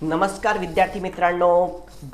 नमस्कार विद्यार्थी मित्रांनो,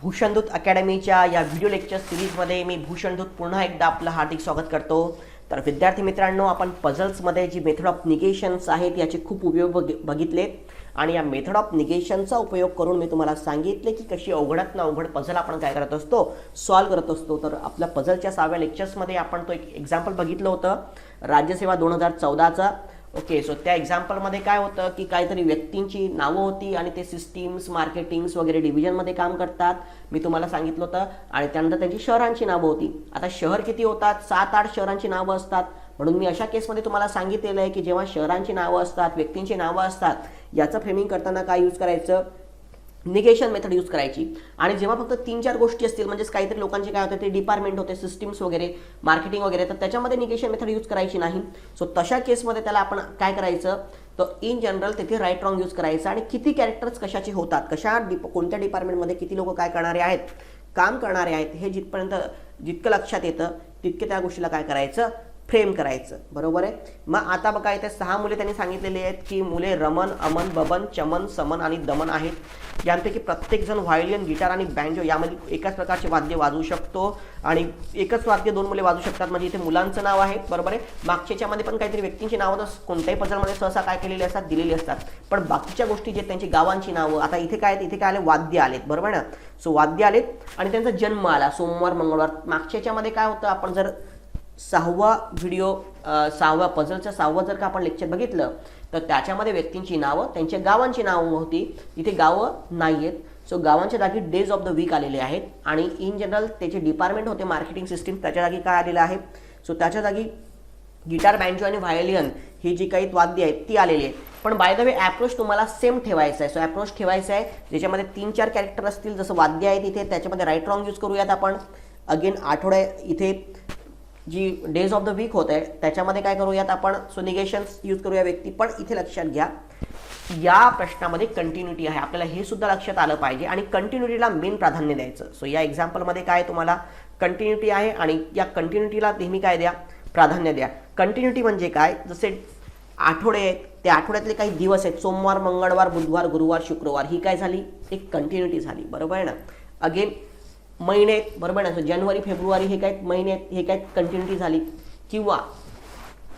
भूषणदूत अकॅडमीच्या या व्हिडिओ लेक्चर सिरीजमध्ये मी भूषणदूत पुन्हा एकदा आपलं हार्दिक स्वागत करतो। तर विद्यार्थी मित्रांनो, आपण पझल्समध्ये जी मेथड ऑफ निगेशन्स आहेत याचे खूप उपयोग बघितलेत आणि या मेथड ऑफ निगेशनचा उपयोग करून मी तुम्हाला सांगितले की कशी अवघडात ना अवघड पझल आपण काय करत असतो, सॉल्व्ह करत असतो। तर आपल्या पझलच्या 6व्या लेक्चर्समध्ये आपण तो एक एक्झाम्पल बघितलं होतं, राज्यसेवा 2014चा। ओके, सो त्या एक्झाम्पलमध्ये काय होतं की काहीतरी व्यक्तींची नावं होती आणि ते सिस्टीम्स, मार्केटिंग्स वगैरे डिव्हिजनमध्ये काम करतात, मी तुम्हाला सांगितलं होतं। आणि त्यानंतर त्यांची शहरांची नावं होती। आता शहर किती होतात? 7-8 शहरांची नावं असतात। म्हणून मी अशा केसमध्ये तुम्हाला सांगितलेलं आहे की जेव्हा शहरांची नावं असतात, व्यक्तींची नावं असतात, याचं फ्रेमिंग करताना काय यूज करायचं? निगेशन मेथड यूज करायची। आणि जेव्हा फक्त 3-4 गोष्टी असतील, म्हणजे काहीतरी लोकांचे काय होते, ते डिपार्टमेंट होते, सिस्टीम्स वगैरे, मार्केटिंग वगैरे, तर त्याच्यामध्ये निगेशन मेथड यूज करायची नाही। सो तशा केसमध्ये त्याला आपण काय करायचं, तर इन जनरल तिथे राईट रॉंग यूज करायचं आणि किती कॅरेक्टर्स कशाचे होतात, कोणत्या डिपार्टमेंटमध्ये किती लोक काय करणारे आहेत, काम करणारे आहेत, हे जितकं लक्षात येतं तितके त्या गोष्टीला काय करायचं, फ्रेम करायचं। बरोबर आहे। मग आता बघा, इथे 6 मुले त्यांनी सांगितलेली आहेत की मुले रमन, अमन, बबन, चमन, समन आणि दमन आहेत। यांपैकी प्रत्येक जण व्हायोलिन, गिटार आणि बँजो यामध्ये एकाच प्रकारचे वाद्य वाजवू शकतो आणि एकच वाद्य 2 मुले वाजवू शकतात। म्हणजे इथे मुलांचं नाव आहे, बरोबर आहे। मागच्यामध्ये पण काहीतरी व्यक्तींची नावं कोणत्याही पझलमध्ये सहसा काय केलेली असतात, दिलेली असतात। पण बाकीच्या गोष्टी जे त्यांची गावांची नावं, आता इथे काय आहेत, इथे काय आले, वाद्य आलेत, बरोबर ना। सो वाद्य आलेत आणि त्यांचा जन्म आला सोमवार, मंगळवार। मागच्यामध्ये काय होतं, आपण जर 6वा व्हिडिओ 6व्या पझलचं 6वं जर का आपण लेक्चर बघितलं तर त्याच्यामध्ये व्यक्तींची नावं, त्यांच्या गावांची नावं होती, इथे गावं नाही आहेत। सो गावांच्या जागी डेज ऑफ द वीक आलेले आहेत आणि इन जनरल त्याचे डिपार्टमेंट होते मार्केटिंग सिस्टीम, त्याच्या जागी काय आलेलं आहे, सो त्याच्या जागी गिटार, बँजो आणि व्हायोलिन ही जी काही वाद्य आहेत ती आलेली आहेत। पण बाय द वे ॲप्रोच तुम्हाला सेम ठेवायचा आहे। सो ॲप्रोच ठेवायचा आहे ज्याच्यामध्ये 3-4 कॅरेक्टर असतील, जसं वाद्य आहेत इथे, त्याच्यामध्ये राईट रॉंग यूज करूयात आपण। अगेन आठवड्या इथे जी डेज ऑफ द वीक होत आहे त्याच्यामध्ये काय करूयात आपण, सो निगेशन्स यूज करूया व्यक्ती। पण इथे लक्षात घ्या, या प्रश्नामध्ये कंटिन्युटी आहे, आपल्याला हे सुद्धा लक्षात आलं पाहिजे आणि कंटिन्युटीला मेन प्राधान्य द्यायचं। सो या एक्झाम्पलमध्ये काय तुम्हाला कंटिन्युटी आहे आणि या कंटिन्युटीला नेहमी काय द्या, प्राधान्य द्या। कंटिन्युटी म्हणजे काय, जसे आठवडे आहेत, त्या आठवड्यातले काही दिवस आहेत, सोमवार, मंगळवार, बुधवार, गुरुवार, शुक्रवार, ही काय झाली, एक कंटिन्युटी झाली, बरोबर आहे ना। अगेन महिने आहेत, बरोबर ना, जानेवारी, फेब्रुवारी हे काय महिने आहेत, हे काय कंटिन्युटी झाली। किंवा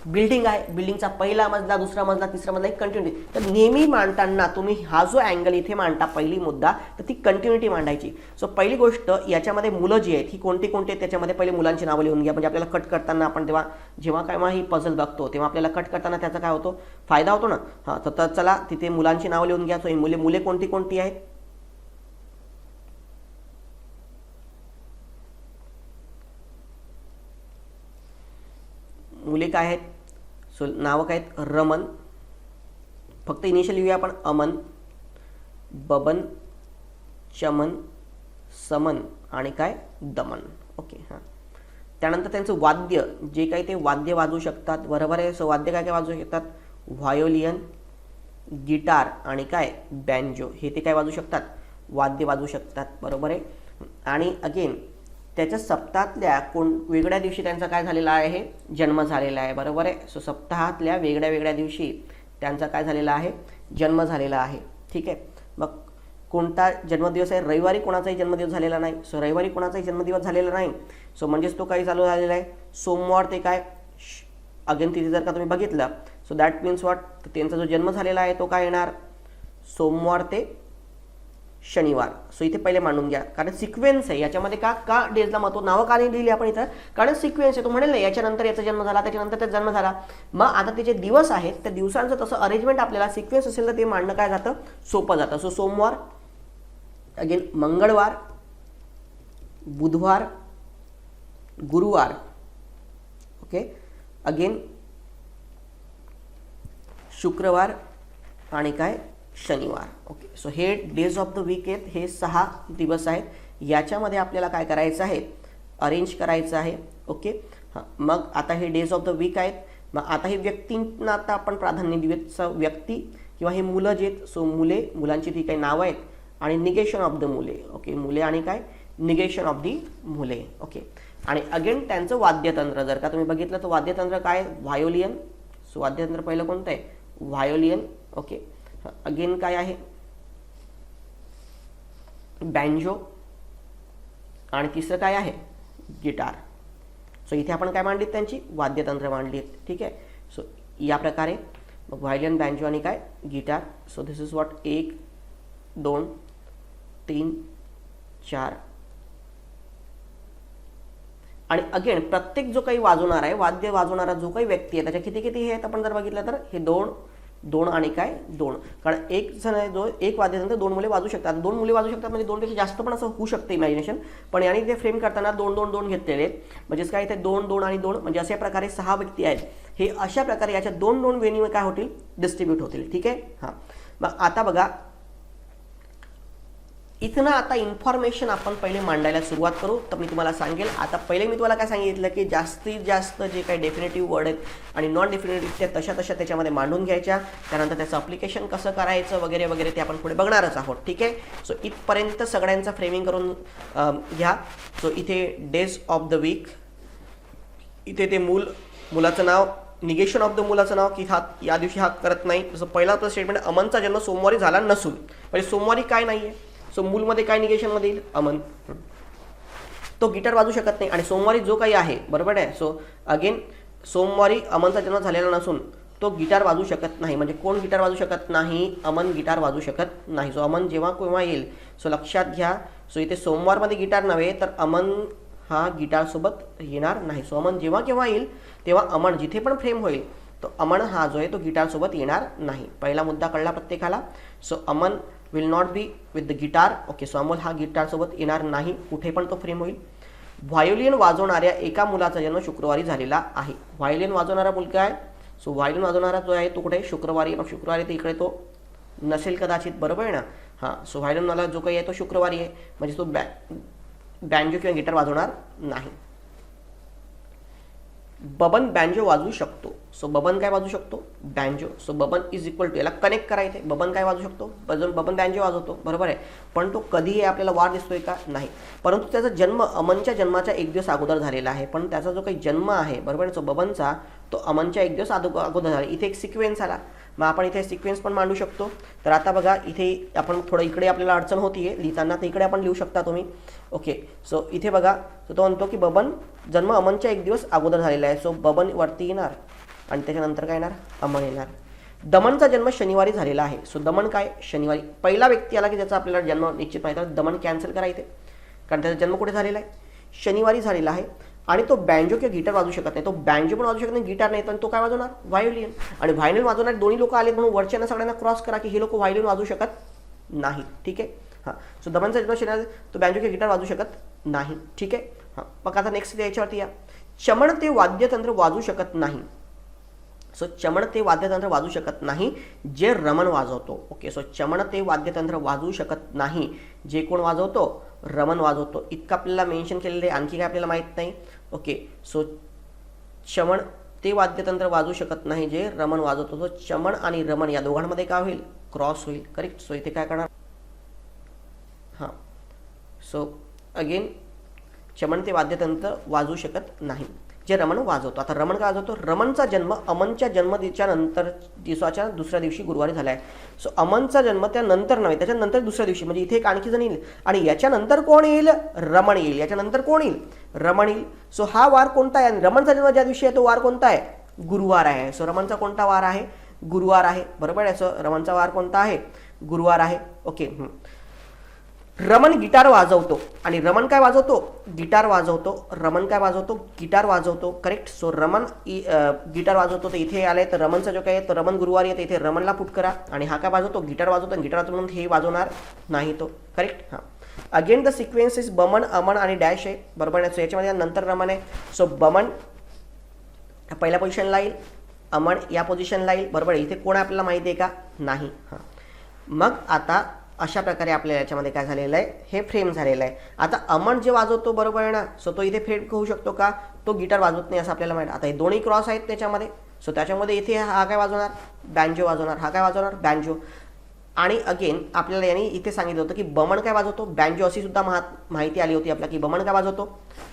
बिल्डिंग आहे, बिल्डिंगचा पहिला मजला, दुसरा मजला, तिसरा मजला, एक कंटिन्युटी। तर नेहमी मांडताना तुम्ही हा जो अँगल इथे मांडता, पहिली मुद्दा, तर ती कंटिन्युटी मांडायची। सो पहिली गोष्ट, याच्यामध्ये मुलं जी आहेत ही कोणती आहेत, त्याच्यामध्ये पहिले मुलांची नावं लिहून घ्या। म्हणजे आपल्याला कट करताना आपण जेव्हा काय ही पझल बघतो तेव्हा आपल्याला कट करताना त्याचा काय होतो, फायदा होतो ना। हां, तर चला तिथे मुलांची नावं लिहून घ्या। सो मुले कोणती आहेत, मुले काय आहेत, सो नावं काय आहेत, रमन, फक्त इनिशियल लिहूया आपण, अमन, बबन, चमन, समन आणि काय, दमन। ओके, हां। त्यानंतर त्यांचं वाद्य, जे काही ते वाद्य वाजवू शकतात, बरोबर आहे। सो वाद्य काय वाजवू शकतात, व्हायोलिन, गिटार आणि काय, बँजो, हे ते काय वाजवू शकतात, वाद्य वाजवू शकतात, बरोबर आहे। आणि अगेन त्याच्या सप्ताहातल्या वेगळ्या दिवशी त्यांचा काय झालेला आहे, जन्म झालेला आहे, बरोबर आहे। सो सप्ताहातल्या वेगळ्या दिवशी त्यांचा काय झालेला आहे, जन्म झालेला आहे, ठीक आहे। मग कोणता जन्मदिवस आहे, रविवारी कोणाचाही जन्मदिवस झालेला नाही। सो रविवारी कोणाचाही जन्मदिवस झालेला नाही, सो म्हणजेच तो काही चालू झालेला आहे, सोमवार ते काय, अगेन तिथे जर का तुम्ही बघितलं, सो दॅट मीन्स व्हॉट, त्यांचा जो जन्म झालेला आहे तो काय येणार, सोमवार ते शनिवार। सो इथे पहिले मांडून घ्या, कारण सिक्वेन्स आहे याच्यामध्ये। का डेजला महत्व, नावं का नाही लिहिली आपण इथं, कारण सिक्वेन्स आहे। तो म्हणेल ना, याच्यानंतर याचा जन्म झाला, त्याच्यानंतर त्याचा जन्म झाला। मग आता ते जे दिवस आहेत त्या दिवसांचं तसं अरेंजमेंट आपल्याला सिक्वेन्स असेल तर ते मांडणं काय जातं, सोपं जातं। सो सोमवार, अगेन मंगळवार, बुधवार, गुरुवार, ओके, अगेन शुक्रवार आणि काय, शनिवार। ओके, सो हे डेज ऑफ द वीक आहेत, हे 6 दिवस आहेत। याच्यामध्ये आपल्याला काय करायचं आहे, अरेंज करायचं आहे। ओके, हां। मग आता हे डेज ऑफ द वीक आहेत, मग आता हे व्यक्तींना आता आपण प्राधान्य देऊयात, व्यक्ती किंवा हे मुलं जे आहेत, सो मुलांची ती काही नावं आहेत आणि निगेशन ऑफ द मुले। ओके, मुले आणि काय, निगेशन ऑफ दी मुले। ओके, आणि अगेन त्यांचं वाद्यतंत्र जर का तुम्ही बघितलं तर वाद्यतंत्र काय, व्हायोलिन। सो वाद्यतंत्र पहिलं कोणतं आहे, व्हायोलिन। ओके, अगेन काय आहे, बँजो आणि तिसरं काय आहे गिटार. सो इथे आपण काय मांडलीत त्यांची वाद्यतंत्र मांडलीत. ठीक आहे. सो या प्रकारे मग व्हायलिन बँजो आणि काय guitar. So this is what 1 2 3 4 आणि अगेन प्रत्येक जो काही वाजवणार आहे वाद्य वाजवणारा जो काही व्यक्ती आहे त्याच्या किती किती हे आहेत आपण जर बघितलं तर हे 2 2 आणि काय 2. कारण एक जण आहे जो एक वाद्यतंत्र 2 मुले वाजवू शकतात. 2 मुले वाजवू शकतात म्हणजे 2 पेक्षा जास्त पण असं होऊ शकतं इमॅजिनेशन. पण याने ते फ्रेम करताना 2 2 2 घेतलेले आहेत. म्हणजेच काय इथे 2 2 आणि 2 म्हणजे अशा प्रकारे 6 व्यक्ती आहेत. हे अशा प्रकारे याच्या 2 2 वेणी काय होतील डिस्ट्रीब्यूट होतील. ठीक आहे. हां मग आता बघा इथं आता इन्फॉर्मेशन आपण पहिले मांडायला सुरुवात करू. तर मी तुम्हाला सांगेल आता पहिले मी तुम्हाला काय सांगितलं की जास्तीत जास्त जे काही डेफिनेटिव्ह वर्ड आहेत आणि नॉन डेफिनेटिव्ह ते तशा त्याच्यामध्ये मांडून घ्यायच्या. त्यानंतर त्याचं अप्लिकेशन कसं करायचं वगैरे वगैरे ते आपण पुढे बघणारच आहोत. ठीक आहे. सो इथपर्यंत सगळ्यांचं फ्रेमिंग करून घ्या. सो इथे डेज ऑफ द वीक, इथे ते मुलाचं नाव निगेशन ऑफ द मुलाचं नाव की हा या दिवशी हा करत नाही. जसं पहिला आपलं स्टेटमेंट अमनचा जन्म सोमवारी झाला नसून म्हणजे सोमवारी काय नाही आहे. सो मूलमध्ये काय निगेशनमध्ये येईल अमन. तो गिटार वाजू शकत नाही आणि सोमवारी जो काही आहे बरोबर आहे. सो अगेन सोमवारी अमनचा जन्म झालेला नसून तो गिटार वाजू शकत नाही. म्हणजे कोण गिटार वाजू शकत नाही अमन गिटार वाजू शकत नाही. सो अमन जेव्हा केव्हा येईल सो लक्षात घ्या. सो इथे सोमवारमध्ये गिटार नव्हे तर अमन हा गिटारसोबत येणार नाही. सो अमन जेव्हा केव्हा येईल तेव्हा अमन जिथे पण फ्रेम होईल तो अमन हा जो आहे तो गिटारसोबत येणार नाही. पहिला मुद्दा कळला प्रत्येकाला. So Aman will not be with the guitar. Okay. So Amol हा गिटारसोबत येणार नाही कुठे पण तो फ्रेम होईल. व्हायोलिन वाजवणाऱ्या एका मुलाचा जन्म शुक्रवारी झालेला आहे. व्हायोलिन वाजवणारा मुलगा आहे. सो व्हायोलिन वाजवणारा जो आहे तो कुठे शुक्रवारी. मग शुक्रवारी तर इकडे तो नसेल कदाचित बरोबर आहे ना. हां. सो व्हायोलिनवाला जो काही आहे तो शुक्रवारी आहे म्हणजे तो बँजो किंवा गिटार वाजवणार नाही. बबन बँजो वाजवू शकतो. सो बबन काय वाजवू शकतो banjo. So Baban is equal to याला कनेक्ट करायचे. बबन काय वाजवू शकतो बबन बँजो वाजवतो बरोबर आहे. पण तो कधीही आपल्याला वार दिसतोय का नाही. परंतु त्याचा जन्म अमनच्या जन्माच्या 1 दिवस अगोदर झालेला आहे. पण त्याचा जो काही जन्म आहे बरोबर आहे सो बबनचा तो अमनच्या 1 दिवस अगोदर झाला. इथे एक सिक्वेन्स आला. मग आपण इथे सिक्वेन्स पण मांडू शकतो. तर आता बघा इथे आपण थोडं इकडे आपल्याला अडचण होतीये लिहिताना तर इकडे आपण लिहू शकता तुम्ही. ओके. सो इथे बघा तो म्हणतो की बबन जन्म अमनच्या 1 दिवस अगोदर झालेला आहे. सो बबन वरती येणार आणि त्याच्यानंतर काय येणार अमन येणार. दमनचा जन्म शनिवारी झालेला आहे. सो दमन काय शनिवारी. पहिला व्यक्ती आला की ज्याचा आपल्याला जन्म निश्चित माहिती आहे दमन कॅन्सल करा इथे कारण त्याचा जन्म कुठे झालेला आहे शनिवारी झालेला आहे. आणि तो बँजो किंवा गिटार वाजू शकत नाही. तो बँजो पण वाजू शकत नाही गिटार नाही. पण तो काय वाजवणार व्हायोलिन. आणि व्हायोलिन वाजवणारे दोन्ही लोक आले म्हणून वरच्यांना सगळ्यांना क्रॉस करा की हे लोक व्हायोलिन वाजवू शकत नाही. ठीक आहे. हां. सो दमनचा जन्म शनिवारी तो बँजो किंवा गिटार वाजू शकत नाही. ठीक आहे. हां. मग आता नेक्स्ट याच्यावरती या चमण ते वाद्यतंत्र वाजू शकत नाही. सो चमण ते वाद्यतंत्र वाजू शकत नाही जे रमण वाजवतो. ओके. सो चमण ते वाद्यतंत्र वाजवू शकत नाही जे कोण वाजवतो रमण वाजवतो. इतकं आपल्याला मेन्शन केलेलं आहे. आणखी काय आपल्याला माहीत नाही. ओके. सो चमण ते वाद्यतंत्र वाजवू शकत नाही जे रमण वाजवतो. सो चमण आणि रमण या दोघांमध्ये काय होईल क्रॉस होईल. करेक्ट. सो इथे काय करणार हां. सो अगेन चमण ते वाद्यतंत्र वाजवू शकत नाही जे रमण वाजवतो. आता रमण काय वाजवतो रमणचा जन्म अमनच्या जन्मदिवसाच्या नंतर दिवसाच्या दुसऱ्या दिवशी गुरुवारी झाला आहे. सो अमनचा जन्म त्यानंतर नव्हे त्याच्यानंतर दुसऱ्या दिवशी म्हणजे इथे एक आणखी जण येईल आणि याच्यानंतर कोण येईल रमण येईल. याच्यानंतर कोण येईल रमण येईल. सो हा वार कोणता आहे रमणचा जन्म ज्या दिवशी आहे तो वार कोणता आहे गुरुवार आहे. सो रमणचा कोणता वार आहे गुरुवार आहे बरोबर आहे. सो रमणचा वार कोणता आहे गुरुवार आहे. ओके. रमण गिटार वाजवतो आणि रमण काय वाजवतो गिटार वाजवतो. रमण काय वाजवतो गिटार वाजवतो. करेक्ट. सो रमण गिटार वाजवतो. तर इथे आले तर रमणचा जो काय आहे तो रमण गुरुवारी आहे. तर इथे रमणला पुट करा आणि हा काय वाजवतो गिटार वाजवतो आणि गिटार वाजवतो म्हणून हे वाजवणार नाही तो. करेक्ट. हां. Again the sequence is Boman Aman आणि डॅश आहे बरोबर आहे. सो याच्यामध्ये नंतर रमण आहे. सो बमन पहिल्या पोझिशनला येईल अमन या पोझिशनला येईल बरोबर आहे. इथे कोण आपल्याला माहिती आहे का नाही. हां. मग आता अशा प्रकारे आपल्या याच्यामध्ये काय झालेलं आहे हे फ्रेम झालेलं आहे. आता अमन जे वाजवतो बरोबर आहे ना. सो तो इथे फ्रेम होऊ शकतो का तो गिटार वाजवत नाही असं आपल्याला माहिती. आता हे दोन्ही क्रॉस आहेत त्याच्यामध्ये. सो त्याच्यामध्ये इथे हा काय वाजवणार बँजो वाजवणार. हा काय वाजवणार बँजो. आणि अगेन आपल्याला यांनी इथे सांगितलं होतं की बमन काय वाजवतो बँजो. अशी सुद्धा माहिती आली होती आपल्याला की बमन काय वाजवतो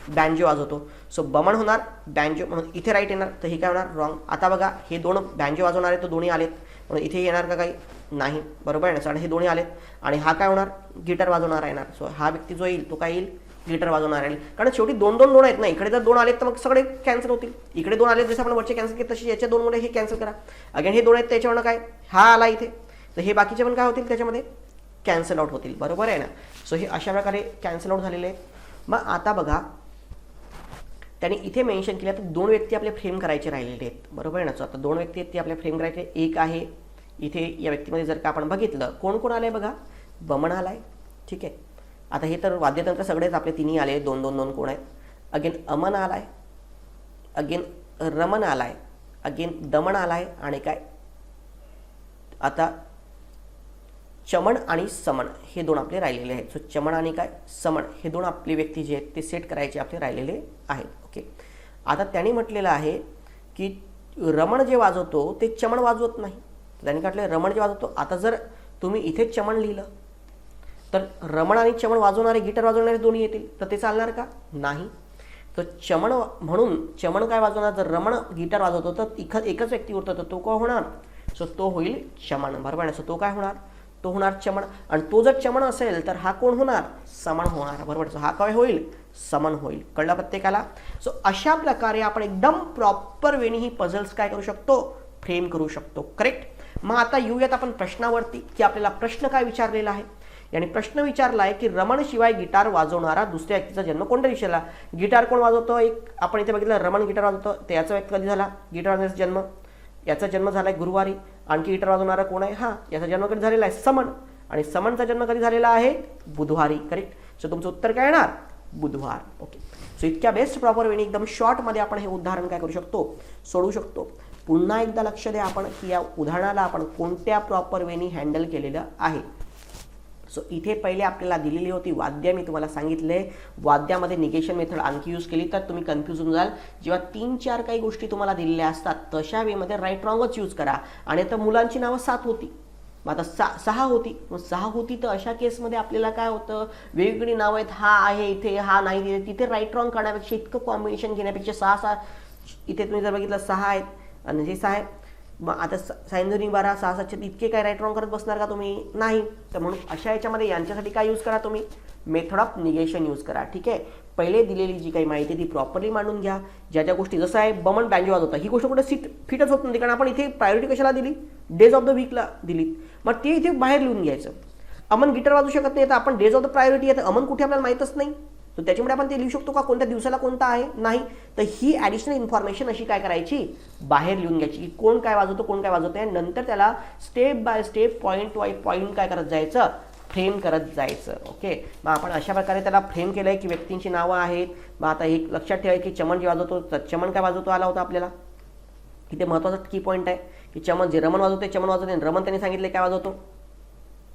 बँजो वाजवतो. सो बमन होणार बँजो म्हणून इथे राईट येणार. तर हे काय होणार रॉंग. आता बघा हे दोन बँजो वाजवणारे तो दोन्ही आलेत म्हणून इथे येणार का काही नाही, बरोबर आहे ना. आणि हे दोन्ही आलेत आणि हा काय होणार, गिटार वाजवणार येणार. सो हा व्यक्ती जो येईल तो काय येईल, गिटार वाजवणार येईल. कारण शेवटी दोन दोन दोन आहेत ना, इकडे जर दोन आलेत तर मग सगळे कॅन्सल होतील. इकडे दोन आले जसं आपण वरचे कॅन्सल केले तसे याच्या दोन मध्ये हे कॅन्सल करा. अगेन हे दोन आहेत त्याच्यावरनं काय हा आला इथे, तर हे बाकीचे पण काय होतील त्याच्यामध्ये कॅन्सल आउट होतील, बरोबर आहे ना. सो हे अशा प्रकारे कॅन्सल आउट झालेले आहेत. मग आता बघा त्याने इथे मेन्शन केलं तर दोन व्यक्ती आपले फ्रेम करायचे राहिलेले आहेत, बरोबर आहे ना. सो आता दोन व्यक्ती आहेत ते आपल्या फ्रेम करायचे. एक आहे इथे या व्यक्तीमध्ये जर का आपण बघितलं कोण कोण आलंय बघा, बमन आलाय, ठीक आहे. आता हे तर वाद्यतंत्र सगळेच आपले तिन्ही आले, दोन दोन दोन कोण आहेत. अगेन अमन आलाय, अगेन रमन आलाय, अगेन दमन आलाय आणि काय आता चमन आणि समन हे दोन आपले राहिलेले आहेत. सो चमन आणि काय समन हे दोन आपले व्यक्ती जे आहेत ते सेट करायचे आपले राहिलेले आहेत. ओके, आता त्यांनी म्हटलेलं आहे की रमण जे वाजवतो ते चमन वाजवत नाही. त्यांनी म्हटलं रमण जे वाजवतो, आता जर तुम्ही इथे चमन लिहिलं तर रमण आणि चमन वाजवणारे गिटार वाजवणारे दोन्ही येतील, तर ते चालणार का, नाही. तर चमन म्हणून चमन काय वाजवणार, जर रमण गिटार वाजवतो तर एकच व्यक्ती उरतो, तर तो काय होणार, सो तो होईल चमन, बरोबर आहे. सो तो काय होणार, तो होणार चमन. आणि तो जर चमन असेल तर हा कोण होणार, समन होणार, बरोबर. सो हा काय होईल, समन होईल. कळलं प्रत्येकाला. सो अशा प्रकारे आपण एकदम प्रॉपर वेनी ही पझल्स काय करू शकतो, फ्रेम करू शकतो, करेक्ट. मग आता येऊयात आपण प्रश्नावरती की आपल्याला प्रश्न काय विचारलेला आहे. याने प्रश्न विचारला आहे की रमण शिवाय गिटार वाजवणारा दुसऱ्या व्यक्तीचा जन्म कोणत्या दिवशी झाला. गिटार कोण वाजवतो, एक आपण इथे बघितलं रमण गिटार वाजवतो, तर याचा व्यक्ती कधी झाला, गिटार वाजवण्याचा जन्म, याचा जन्म झाला आहे गुरुवारी. आणखी गिटार वाजवणारा कोण आहे, हा याचा जन्म कधी झालेला आहे, समन, आणि समनचा जन्म कधी झालेला आहे, बुधवारी, करेक्ट. सो तुमचं उत्तर काय येणार, बुधवार. ओके, सो इतक्या बेस्ट प्रॉपर वेनी एकदम शॉर्टमध्ये आपण हे उदाहरण काय करू शकतो, सोडवू शकतो. पुन्हा एकदा लक्ष द्या आपण की या उदाहरणाला आपण कोणत्या प्रॉपर वेनी हँडल केलेलं आहे. सो इथे पहिले आपल्याला दिलेली होती वाद्य, मी तुम्हाला सांगितले वाद्यामध्ये निगेशन मेथड आणखी यूज केली तर तुम्ही कन्फ्यूज होऊन जाल. जेव्हा 3-4 काही गोष्टी तुम्हाला दिलेल्या असतात तशा वेमध्ये राईट रॉंगच यूज करा. आणि आता मुलांची नावं 7 होती, मग आता 6 होती, मग 6 होती तर अशा केसमध्ये आपल्याला काय होतं, वेगवेगळी नावं आहेत, हा आहे इथे, हा नाही तिथे, राईट रॉंग करण्यापेक्षा इतकं कॉम्बिनेशन घेण्यापेक्षा 6 इथे तुम्ही जर बघितलं 6 आहेत आणि जे 6 आहे, मग आता 6 6 7 इतके काय राईट रॉंग करत बसणार का तुम्ही, नाही. तर म्हणून अशा याच्यामध्ये यांच्यासाठी काय यूज करा, तुम्ही मेथड ऑफ निगेशन यूज करा, ठीक आहे. पहिले दिलेली जी काही माहिती ती प्रॉपरली मांडून घ्या. ज्या ज्या गोष्टी जसं आहे बमन बँजो वाजवता, ही गोष्ट कुठे फिटच होत नाही, कारण आपण इथे प्रायोरिटी कशाला दिली, डेज ऑफ द वीकला दिली, मग ते इथे बाहेर लिहून घ्यायचं. अमन गिटार वाजू शकत नाही तर आपण डेज ऑफ द प्रायोरिटी आहे, तर अमन कुठे आपल्याला माहीतच नाही, तर त्याच्यामुळे आपण ते लिहू शकतो का कोणत्या दिवसाला कोणता आहे, नाही. तर ही ॲडिशनल इन्फॉर्मेशन अशी काय करायची, बाहेर लिहून घ्यायची की कोण काय वाजवतो, कोण काय वाजवतो आहे. नंतर त्याला step by step point wise point काय करत जायचं, फ्रेम करत जायचं. ओके, मग आपण अशा प्रकारे त्याला फ्रेम केलं आहे की व्यक्तींची नावं आहेत. मग आता एक लक्षात ठेवा की चमन जे वाजवतो, तर चमन काय वाजवतो आला होता आपल्याला, इथे महत्त्वाचा की पॉईंट आहे की चमन जे रमण वाजवते, चमन वाजवते, रमण त्यांनी सांगितले काय वाजवतो,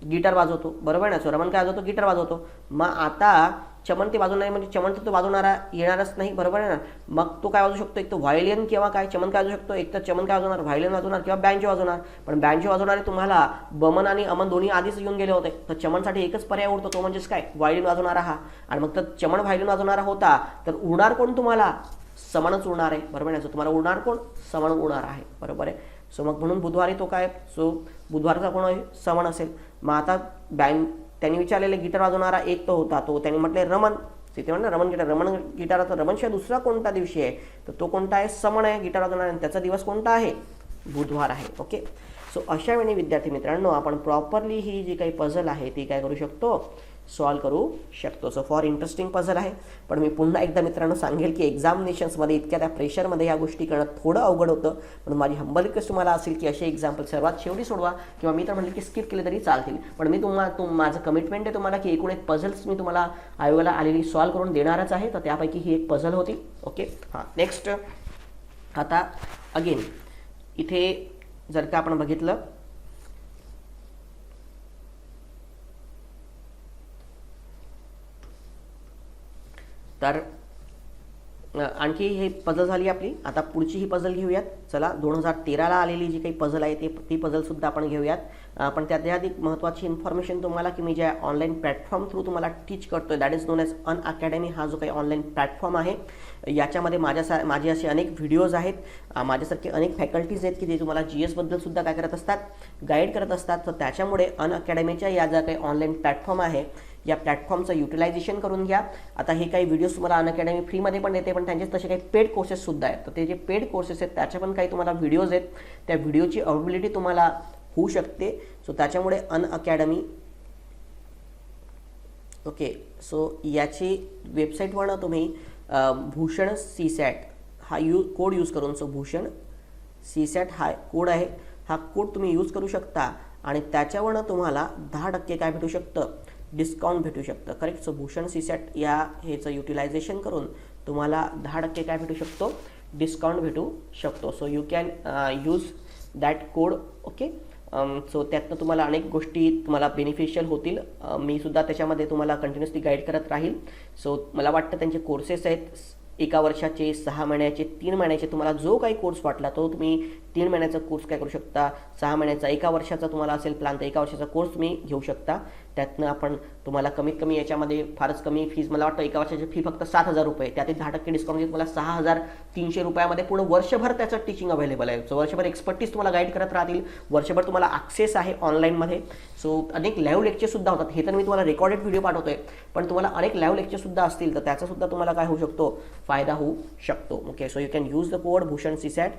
गिटार वाजवतो, बरोबर ना. सो रमण काय वाजवतो, गिटार वाजवतो. मग आता चमन ते वाजवणार म्हणजे चमन तर तो वाजवणारा येणारच नाही, बरोबर आहे ना. मग तो काय वाजवू शकतो, एक तर व्हायलिन किंवा काय चमन काय वाजवू शकतो, एक तर चमन काय वाजवणार, व्हायलिन वाजवणार किंवा बँजो वाजवणार. पण बँजो वाजवणारे तुम्हाला बमन आणि अमन दोन्ही आधीच येऊन गेले होते, तर चमनसाठी एकच पर्याय उरतो, तो म्हणजेच काय, व्हायलिन वाजवणारा हा. आणि मग तर चमन व्हायलिन वाजवणारा होता तर उरणार कोण तुम्हाला, समनच उरणार आहे, बरोबर आहे. सो तुम्हाला उरणार कोण, समन उरणार आहे, बरोबर आहे. सो मग म्हणून बुधवारी तो काय, सो बुधवारचा कोण आहे, समन असेल. मग आता त्यांनी विचारलेले गिटार वाजवणारा एक तो होता, तो त्यांनी म्हटले रमण, तिथे म्हणलं रमण गिटाराचा रमणशिवाय दुसरा कोणता दिवशी आहे, तर तो कोणता आहे, समन आहे गिटार वाजवणारा, आणि त्याचा दिवस कोणता आहे, बुधवार आहे. ओके, सो अशा वेळी विद्यार्थी मित्रांनो आपण प्रॉपरली ही जी काही पझल आहे ती काय करू शकतो, सॉल्व करू शकतो. सो फॉर इंटरेस्टिंग पझल आहे. पण मी पुन्हा एकदा मित्रांनो सांगेल की एक्झामिनेशन्समध्ये इतक्या त्या प्रेशरमध्ये या गोष्टी करणं थोडं अवघड होतं. पण माझी हंबल रिक्वेस्ट तुम्हाला असेल की असे एक्झाम्पल सर्वात शेवटी सोडवा, किंवा मी तर म्हणले की स्किप केले तरी चालतील. पण मी माझं कमिटमेंट आहे तुम्हाला की एकूण एक पझल्स मी तुम्हाला आयोगाला आलेली सॉल्व करून देणारच आहे. तर त्यापैकी ही एक पझल होती. ओके, हां, नेक्स्ट. आता अगेन इथे जर का आपण बघितलं तर आणखी हे पझल झाली आपली. आता पुढची ही पझल घेऊयात. चला 2013ला आलेली जी काही पझल आहे ती पझलसुद्धा आपण घेऊयात. पण त्यात आधी महत्त्वाची इन्फॉर्मेशन तुम्हाला की मी ज्या ऑनलाईन प्लॅटफॉर्म थ्रू तुम्हाला टीच करतोय that is non as Unacademy. हा जो काही ऑनलाईन प्लॅटफॉर्म आहे याच्यामध्ये माझे असे अनेक व्हिडिओज आहेत. माझ्यासारखे अनेक फॅकल्टीज आहेत की जे तुम्हाला GS सुद्धा काय करत असतात, गाईड करत असतात. तर त्याच्यामुळे अनअकॅडमीच्या या ज्या काही ऑनलाईन प्लॅटफॉर्म आहे या प्लॅटफॉर्मचं युटिलायझेशन करून घ्या. आता हे काही व्हिडिओज तुम्हाला अनअकॅडमी फ्रीमध्ये पण देते, पण त्यांचे तसे काही पेड कोर्सेससुद्धा आहेत. तर ते जे पेड कोर्सेस आहेत त्याचे पण काही तुम्हाला व्हिडिओज आहेत. त्या व्हिडिओची अवेलेबिलिटी तुम्हाला होऊ शकते. सो त्याच्यामुळे अनअकॅडमी ओके. सो याची वेबसाईटवरनं तुम्ही भूषण CSAT हा कोड यूज करून, सो भूषण CSAT हा कोड आहे, हा कोड तुम्ही यूज करू शकता आणि त्याच्यावरनं तुम्हाला 10% काय भेटू शकतं, डिस्काउंट भेटू शकतं. करेक्ट. सो भूषण CSAT या ह्याचं युटिलायझेशन करून तुम्हाला 10% काय भेटू शकतो, डिस्काउंट भेटू शकतो. So you can use that code. Okay. So त्यातनं तुम्हाला अनेक गोष्टी तुम्हाला बेनिफिशियल होतील. मी सुद्धा त्याच्यामध्ये तुम्हाला कंटिन्युअसली गाईड करत राहील. सो मला वाटतं त्यांचे कोर्सेस आहेत 1 वर्षाचे, 6 महिन्याचे, 3 महिन्याचे. तुम्हाला जो काही कोर्स वाटला तो तुम्ही 3 महिन्याचा कोर्स काय करू शकता, 6 महिन्याचा, 1 वर्षाचा तुम्हाला असेल प्लॅन तर 1 वर्षाचा कोर्स तुम्ही घेऊ शकता. त्यातनं आपण तुम्हाला कमीत कमी याच्यामध्ये फारच कमी फीज, मला वाटतं 1 वर्षाची फी फक्त 7,000 रुपये, त्यातील 10% डिस्काउंट तुम्हाला 6,300 रुपयामध्ये पूर्ण वर्षभर त्याचं टीचिंग अवेलेबल आहे. सो वर्षभर एक्सपर्टीज तुम्हाला गाईड करत राहतील. वर्षभर तुम्हाला ॲक्सेस आहे ऑनलाईनमध्ये. सो अनेक लाईव्ह लेक्चरसुद्धा होतात. हे तर मी तुम्हाला रेकॉर्डेड व्हिडिओ पाठवतोय, पण तुम्हाला अनेक लाईव्ह लेक्चरसुद्धा असतील तर त्याचासुद्धा तुम्हाला काय होऊ शकतो, फायदा होऊ शकतो. Okay. So you can use the code Bhushan CSAT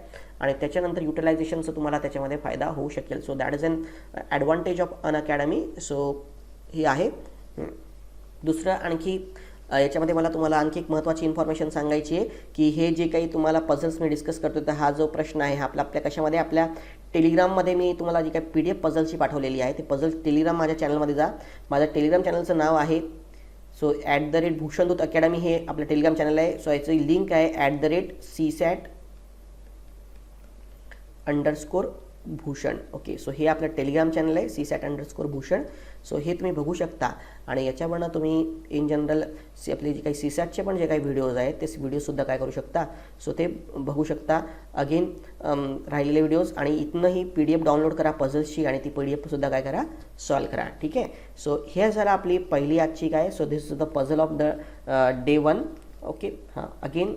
आणि त्याच्यानंतर युटिलायझेशनचं तुम्हाला त्याच्यामध्ये फायदा होऊ शकेल. So that is an advantage of Unacademy. So ही आहे. दुसरं आणखी याच्यामध्ये मला तुम्हाला आणखी एक महत्त्वाची इन्फॉर्मेशन सांगायची आहे की हे जे काही तुम्हाला पझल्स मी डिस्कस करतो तर हा जो प्रश्न आहे हा आपल्या कशामध्ये, आपल्या टेलिग्राममध्ये मी तुम्हाला जी काही PDF पझलची पाठवलेली आहे ते पझल टेलिग्राम माझ्या चॅनलमध्ये जा. माझ्या टेलिग्राम चॅनलचं नाव आहे सो @भूषणदूत अकॅडमी हे आपलं टेलिग्राम चॅनल आहे. सो याची लिंक आहे @CSAT_भूषण. ओके. सो हे आपलं टेलिग्राम चॅनल आहे CSAT_भूषण. सो हे तुम्ही बघू शकता आणि याच्यावरनं तुम्ही इन जनरल आपले जे काही CSATचे पण जे काही व्हिडिओज आहेत ते व्हिडिओसुद्धा काय करू शकता, सो ते बघू शकता. अगेन राहिलेले व्हिडिओज आणि इथनंही PDF डाउनलोड करा पझल्सची आणि ती PDFसुद्धा काय करा, सॉल्व करा. ठीक आहे. सो हे झालं आपली पहिली आजची काय, so this is the puzzle of the day 1. Okay. हां. अगेन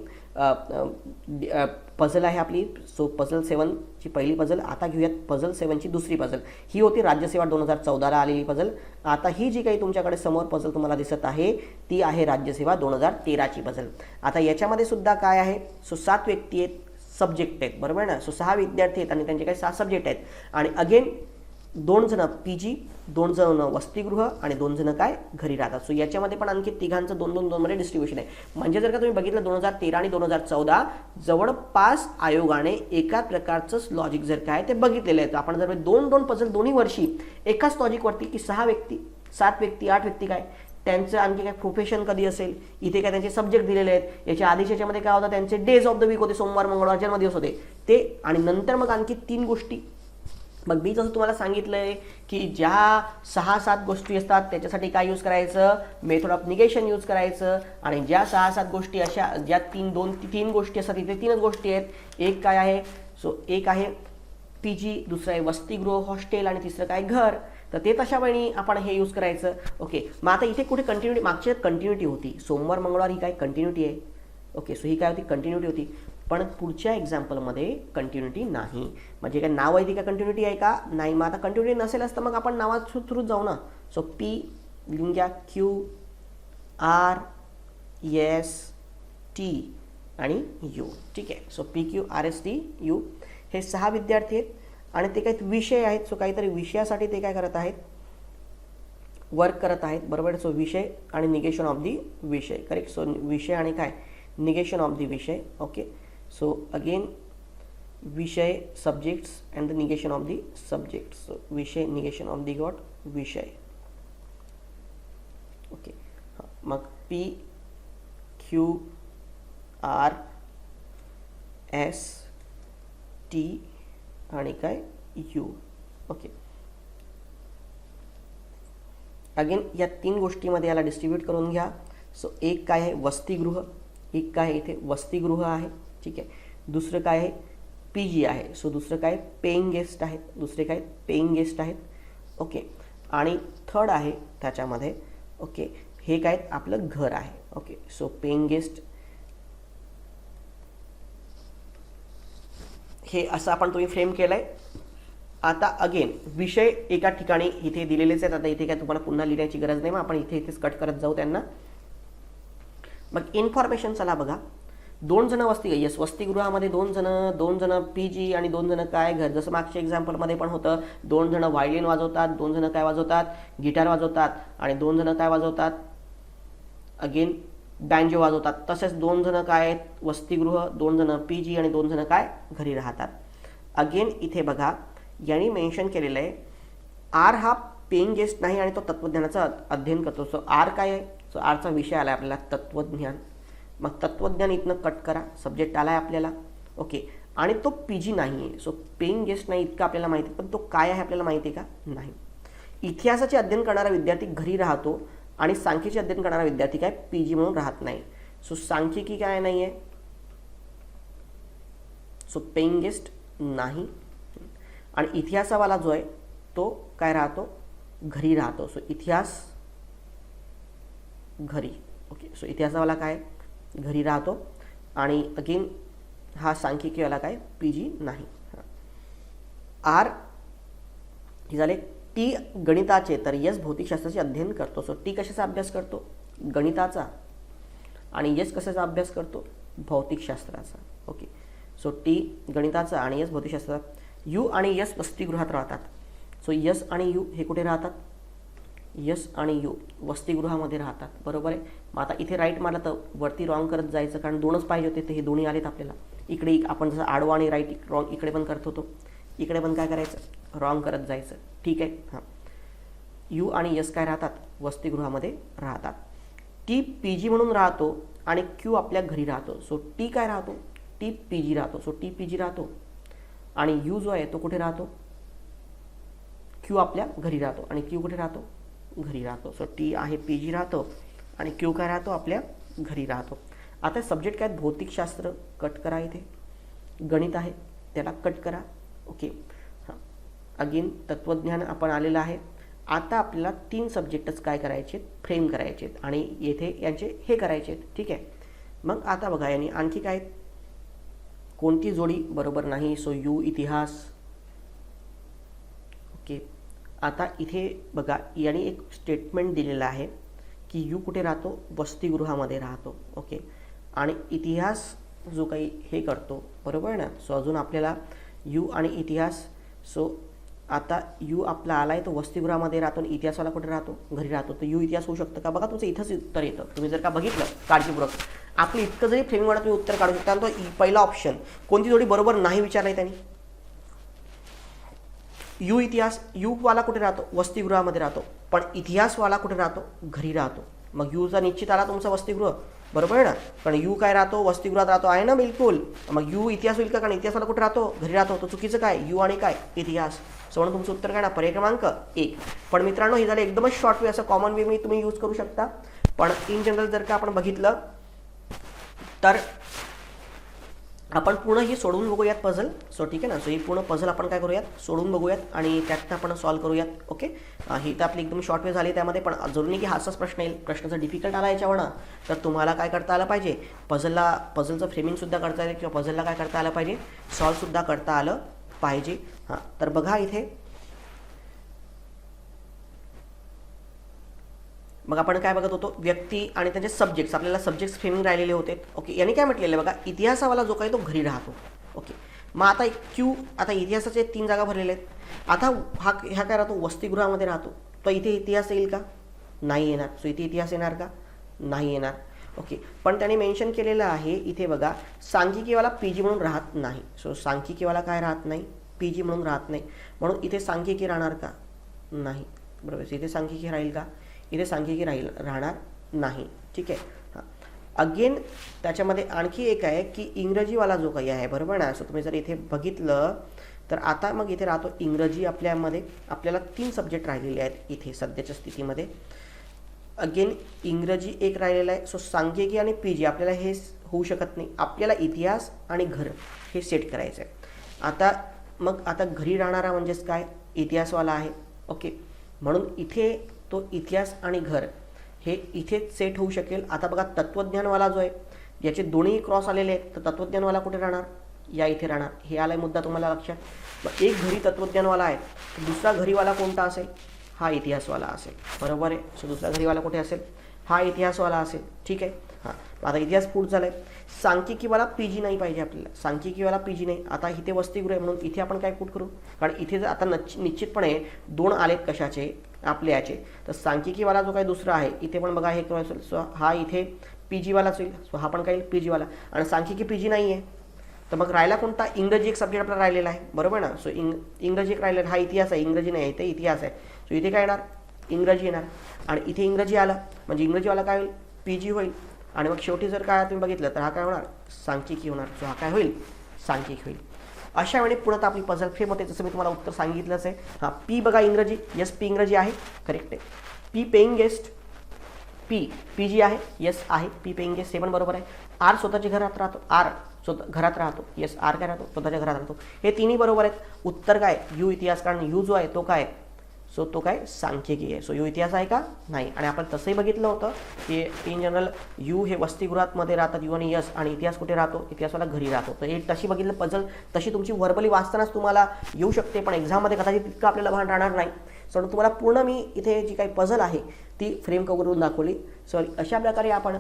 पझल आहे आपली. सो पझल 7ची पहिली पझल. आता घेऊयात पझल 7ची दुसरी पझल. ही होती राज्यसेवा 2014ला आलेली पझल. आता ही जी काही तुमच्याकडे समोर पझल तुम्हाला दिसत आहे ती आहे राज्यसेवा 2013ची पझल. आता याच्यामध्ये सुद्धा काय आहे, सो 7 व्यक्ती आहेत, सब्जेक्ट आहेत, बरोबर ना. सो 6 विद्यार्थी आहेत आणि त्यांचे काही 6 सब्जेक्ट आहेत आणि अगेन 2 जण PG, 2 जण वसतिगृह आणि 2 जण काय घरी राहतात. सो याच्यामध्ये पण आणखी तिघांचं 2-2-2 मध्ये डिस्ट्रीब्युशन आहे. म्हणजे जर का तुम्ही बघितलं 2013 आणि 2014 जवळपास आयोगाने एका प्रकारचंच लॉजिक जर काय ते बघितलेलं आहे. आपण जर 2-2 पझल दोन्ही वर्षी एकाच लॉजिकवरती की 6 व्यक्ती, 7 व्यक्ती, 8 व्यक्ती काय त्यांचं आणखी काय प्रोफेशन कधी असेल, इथे काय त्यांचे सब्जेक्ट दिलेले आहेत. याच्या आधीच्या याच्यामध्ये काय होतं, त्यांचे डेज ऑफ द वीक होते, सोमवार, मंगळवार, जन्मदिवस होते ते. आणि नंतर मग आणखी 3 गोष्टी. मग मी जसं तुम्हाला सांगितलं आहे की ज्या 6-7 गोष्टी असतात त्याच्यासाठी काय यूज करायचं, मेथड ऑफ निगेशन यूज करायचं. आणि ज्या 6-7 गोष्टी अशा ज्या 3 गोष्टी असतात तिथे 3च गोष्टी आहेत. एक काय आहे, सो एक आहे PG, दुसरं आहे वसतिगृह, हॉस्टेल आणि तिसरं काय घर. तर ते तशा वेळी आपण हे यूज करायचं. ओके. मग आता इथे कुठे कंटिन्युटी, मागच्या कंटिन्युटी होती, सोमवार मंगळवार ही काय कंटिन्युटी आहे. ओके. सो ही काय होती, कंटिन्युटी होती. पण पुढच्या एक्झाम्पलमध्ये कंटिन्युटी नाही. म्हणजे काय नाव आहे ती काय कंटिन्युटी आहे का, नाही. मग आता कंटिन्युटी नसेल असतं मग आपण नावात थ्रूच जाऊ ना. सो P लिहून घ्या, QRST आणि U. ठीक आहे. सो PQRSTU हे 6 विद्यार्थी आहेत आणि ते काही विषय आहेत. सो काहीतरी विषयासाठी ते काय करत आहेत, वर्क करत आहेत, बरोबर. सो विषय आणि निगेशन ऑफ दी विषय. करेक्ट. सो विषय आणि काय, निगेशन ऑफ दी विषय. ओके. सो अगेन विषय subjects and the negation of the subject. So विषय, निगेशन ऑफ दी गॉट विषय. ओके. हां. मग PQRST आणि काय U. ओके. अगेन या 3 गोष्टीमध्ये याला डिस्ट्रीब्यूट करून घ्या. सो एक काय आहे वसतिगृह, एक काय इथे वसतिगृह आहे, ठीक आहे. दुसरं काय आहे PG आहे. सो दुसरं काय पेइंग गेस्ट आहेत, दुसरे काय पेइंग गेस्ट आहेत. ओके. आणि थर्ड आहे त्याच्यामध्ये ओके हे काय आपलं घर आहे. ओके. सो पेइंग गेस्ट हे असं आपण तुम्ही फ्रेम केलंय. आता अगेन विषय एका ठिकाणी इथे दिलेलेच आहेत. आता इथे काय तुम्हाला पुन्हा लिहिण्याची गरज नाही, मग आपण इथेच कट करत जाऊ त्यांना. मग इन्फॉर्मेशन चला बघा. 2 जण वसतिगृहामध्ये 2 जण PG आणि 2 जण काय घर. जसं मागच्या एक्झाम्पलमध्ये पण होतं 2 जण व्हायलिन वाजवतात, 2 जण काय वाजवतात गिटार वाजवतात आणि 2 जण काय वाजवतात अगेन बँजो वाजवतात. तसेच 2 जण काय आहेत वसतिगृह, 2 जण PG आणि 2 जण काय घरी राहतात. अगेन इथे बघा यांनी मेन्शन केलेलं आहे आर हा पेइंग गेस्ट नाही आणि तो तत्वज्ञानाचा अध्ययन करतो. सो आर काय आहे, सो आरचा विषय आला आपल्याला तत्वज्ञान. मग तत्वज्ञान इथनं कट करा, सब्जेक्ट आला आहे आपल्याला. ओके. आणि तो PG नाही आहे. सो पेइंग गेस्ट नाही इतकं आपल्याला माहिती आहे, पण तो काय आहे आपल्याला माहिती आहे का नाही. इतिहासाचे अध्ययन करणारा विद्यार्थी घरी राहतो आणि सांख्यिकी अध्ययन करणारा विद्यार्थी काय PG म्हणून राहत नाही. सो सांख्यिकी काय नाही आहे, सो पेइंग गेस्ट नाही. आणि इतिहासावाला जो आहे तो काय राहतो घरी राहतो. सो इतिहास घरी. ओके. सो इतिहासावाला काय घरी राहतो आणि अगेन हा सांख्यिकीवाला काय PG नाही. आर हे झाले. टी गणिताचे तर यस भौतिकशास्त्राचे अध्ययन करतो. सो टी कशाचा अभ्यास करतो गणिताचा आणि यस कशाचा अभ्यास करतो भौतिकशास्त्राचा. ओके. सो टी गणिताचा आणि यस भौतिकशास्त्राचा. यू आणि यस वसतिगृहात राहतात. सो यस आणि यू हे कुठे राहतात, यस आणि यू वसतिगृहामध्ये राहतात. बरोबर आहे. मग आता इथे राईट मारलं तर वरती रॉंग करत जायचं, कारण 2च पाहिजे होते ते हे दोन्ही आलेत आपल्याला. इकडे आपण जसं आडवा आणि राईट रॉंग इकडे पण करत होतो, इकडे पण काय करायचं रॉंग करत जायचं. ठीक आहे. हां. यू आणि यस काय राहतात वसतिगृहामध्ये राहतात. टी PG म्हणून राहतो आणि क्यू आपल्या घरी राहतो. सो टी काय राहतो टी PG राहतो. सो टी PG राहतो आणि यू जो आहे तो कुठे राहतो क्यू आपल्या घरी राहतो आणि क्यू कुठे राहतो घरी राहतो. सो टी आहे PG राहतो आणि क्यू काय राहतो आपल्या घरी राहतो. आता सब्जेक्ट काय भौतिकशास्त्र कट करा, इथे गणित आहे त्याला कट करा. ओके. हां. अगेन तत्वज्ञान आपण आलेलं आहे. आता आपल्याला 3 सब्जेक्टच काय करायचे फ्रेम करायचे आणि येथे यांचे हे करायचे. ठीक आहे. मग आता बघा यांनी आणखी काय कोणती जोडी बरोबर नाही. सो यू इतिहास. ओके. आता इथे बघा यांनी एक स्टेटमेंट दिलेलं आहे की यू कुठे राहतो वसतिगृहामध्ये राहतो. ओके. आणि इतिहास जो काही हे करतो बरोबर आहे ना. सो अजून आपल्याला यू आणि इतिहास. सो आता यू आपला आला आहे तो वसतिगृहामध्ये राहतो आणि इतिहासाला कुठे राहतो घरी राहतो. तर यू इतिहास होऊ शकतं का बघा, तुमचं इथंच उत्तर येतं. तुम्ही जर का बघितलं काळजीपूर्वक आपलं इतकं जरी फ्रेमिंगवर तुम्ही उत्तर काढू शकता. तो पहिला ऑप्शन कोणती जोडी बरोबर नाही विचारलाय त्यांनी. यू इतिहास. यू वाला कुठे राहतो वसतिगृहामध्ये राहतो, पण इतिहासवाला कुठे राहतो घरी राहतो. मग यूचा निश्चित आला तुमचा वसतिगृह बरोबर आहे ना, कारण यू काय राहतो वसतिगृहात राहतो आहे ना बिलकुल. मग यू इतिहास होईल का, कारण इतिहासाला कुठे राहतो घरी राहतो. तो चुकीचं काय यू आणि काय इतिहास. सो म्हणून तुमचं उत्तर काय ना पर्याय क्रमांक 1. पण मित्रांनो हे झालं एकदमच शॉर्ट वे, असं कॉमन वे मी तुम्ही यूज करू शकता. पण इन जनरल जर का आपण बघितलं तर आपण पूर्ण ही सोडवून बघूयात पझल. सो ठीक आहे ना. सो ही पूर्ण पझल आपण काय करूयात सोडवून बघूयात आणि त्यातनं आपण सॉल्व्ह करूयात. ओके. ही तर आपली एकदम शॉर्ट वे झाली त्यामध्ये, पण जरूर नाही की हाच प्रश्न येईल. प्रश्न जर डिफिकल्ट आला याच्यावरनं तर तुम्हाला काय करता आलं पाहिजे पझलचं फ्रेमिंगसुद्धा करता आलं किंवा पझलला काय करता आलं पाहिजे सॉल्वसुद्धा करता आलं पाहिजे. हां. तर बघा इथे मग आपण काय बघत होतो व्यक्ती आणि त्यांचे सब्जेक्ट्स. आपल्याला सब्जेक्ट्स फ्रेमिंग राहिलेले होते. ओके. याने काय म्हटलेलं आहे बघा इतिहासावाला जो काही तो घरी राहतो. ओके. मग आता क्यू आता इतिहासाचे 3 जागा भरलेल्या आहेत. आता ह्या काय राहतो वसतिगृहामध्ये राहतो. तर इथे इतिहास येईल का नाही येणार. सो इथे इतिहास येणार का नाही येणार. ओके. पण त्याने मेन्शन केलेलं आहे इथे बघा सांख्यिकीवाला PG म्हणून राहत नाही. सो सांख्यिकीवाला काय राहत नाही PG म्हणून राहत नाही, म्हणून इथे सांख्यिकी राहणार का नाही. बरोबर. इथे सांख्यिकी राहील का इथे सांख्यिकी राहणार नाही. ठीक आहे. हां. अगेन त्याच्यामध्ये आणखी एक आहे की इंग्रजीवाला जो काही आहे बरोबर ना. सो तुम्ही जर इथे बघितलं तर आता मग इथे राहतो इंग्रजी. आपल्यामध्ये आपल्याला 3 सब्जेक्ट राहिलेले आहेत इथे सध्याच्या स्थितीमध्ये. अगेन इंग्रजी एक राहिलेला आहे. सो सांख्यिकी आणि PG आपल्याला हे होऊ शकत नाही. आपल्याला इतिहास आणि घर हे सेट करायचं आहे. आता घरी राहणारा म्हणजेच काय, इतिहासवाला आहे. ओके, म्हणून इथे तो इतिहास आणि घर हे इथेच सेट होऊ शकेल. आता बघा तत्त्वज्ञानवाला जो आहे याचे दोन्ही क्रॉस आलेले आहेत, तर तत्त्वज्ञानवाला कुठे राहणार, या इथे राहणार. हे आलाय मुद्दा तुम्हाला लक्षात. मग एक घरी तत्त्वज्ञानवाला आहे, दुसरा घरीवाला कोणता असेल, हा इतिहासवाला असेल. बरोबर आहे. सो दुसरा घरीवाला कुठे असेल, हा इतिहासवाला असेल. ठीक आहे. हां, आता इतिहास पुढे झाला आहे. सांख्यिकीवाला PG नाही पाहिजे आपल्याला, सांख्यिकीवाला PG नाही. आता इथे वसतिगृह आहे म्हणून इथे आपण काय पुट करू, कारण इथे जर आता निश्चितपणे 2 आलेत कशाचे, आपले याचे. तर सांख्यिकीवाला जो काही दुसरा आहे इथे पण बघा हे काय असेल. सो हा इथे PG वालाच होईल. सो हा पण काय येईल PG वाला. आणि सांख्यिकी PG नाही आहे, तर मग राहिला कोणता, इंग्रजी एक सब्जेक्ट आपला राहिलेला आहे. बरोबर ना. सो इंग्रजी एक राहिलेला, हा इतिहास आहे, इंग्रजी नाही आहे, इथे इतिहास आहे. सो इथे काय येणार, इंग्रजी येणार. आणि इथे इंग्रजी आलं म्हणजे इंग्रजीवाला काय होईल, PG होईल. आणि मग शेवटी जर काय तुम्ही बघितलं तर हा काय होणार, सांख्यिकी होणार. सो हा काय होईल, सांख्यिकी होईल. अशा वेळी पुढे आपली पझल फ्रेम होते, जसं मी तुम्हाला उत्तर सांगितलंच आहे. हां, P बघा इंग्रजी, यस P इंग्रजी आहे, करेक्ट आहे. P पेइंग गेस्ट, PG आहे, यस आहे. P पेइंग गेस्ट हे पण बरोबर आहे. R स्वतःच्या घरात राहतो, R स्वतः घरात राहतो, यस R काय राहतो, स्वतःच्या घरात राहतो. हे तिन्ही बरोबर आहेत. उत्तर काय, U इतिहास, कारण U जो आहे तो काय, सो तो काय सांख्यिकी आहे. सो U इतिहास आहे का, नाही. आणि आपण तसंही बघितलं होतं की इन जनरल U हे वसतिगृहामध्ये राहतात, U आणि यस, आणि इतिहास कुठे राहतो, इतिहासवाला घरी राहतो. तर हे तशी बघितलं पझल तशी तुमची व्हर्बली वाचतानाच तुम्हाला येऊ शकते, पण एक्झाममध्ये कदाचित तितकं आपल्याला भान राहणार नाही. सो तुम्हाला पूर्ण मी इथे जी काही पझल आहे ती फ्रेम करून दाखवली. सो अशा प्रकारे आपण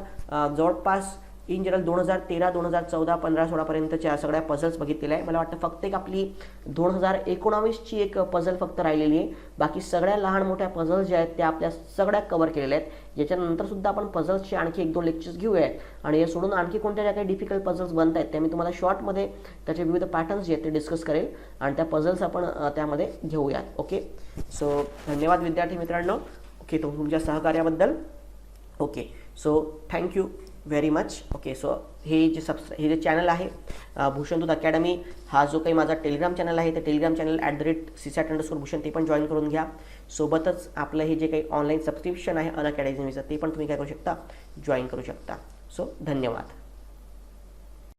जवळपास इन जनरल 2013, 2014, 15, 16पर्यंतच्या सगळ्या पझल्स बघितलेल्या आहे. मला वाटतं फक्त एक आपली 2019ची एक पझल फक्त राहिलेली आहे. बाकी सगळ्या लहान मोठ्या पझल्स ज्या आहेत त्या आपल्या सगळ्या कव्हर केलेल्या आहेत. याच्यानंतर सुद्धा आपण पझल्सचे आणखी 1-2 लेक्चर्स घेऊया. आणि हे सोडून आणखी कोणत्या ज्या काही डिफिकल्ट पझल्स बनत आहेत त्या मी तुम्हाला शॉर्टमध्ये त्याचे विविध पॅटर्न्स जे आहेत ते डिस्कस करेल आणि त्या पझल्स आपण त्यामध्ये घेऊयात. ओके, सो धन्यवाद विद्यार्थी मित्रांनो. ओके, तुमच्या सहकार्याबद्दल. Okay, so thank you very much. Okay, so हे जे चॅनल आहे भूषणदूत अकॅडमी, हा जो काही माझा टेलिग्राम चॅनल आहे ते टेलिग्राम चॅनल @csat_भूषण ते पण जॉईन करून घ्या. सोबतच आपलं हे जे काही ऑनलाईन सबस्क्रिप्शन आहे अनअकॅडमीचं ते पण तुम्ही काय करू शकता, जॉईन करू शकता. सो धन्यवाद.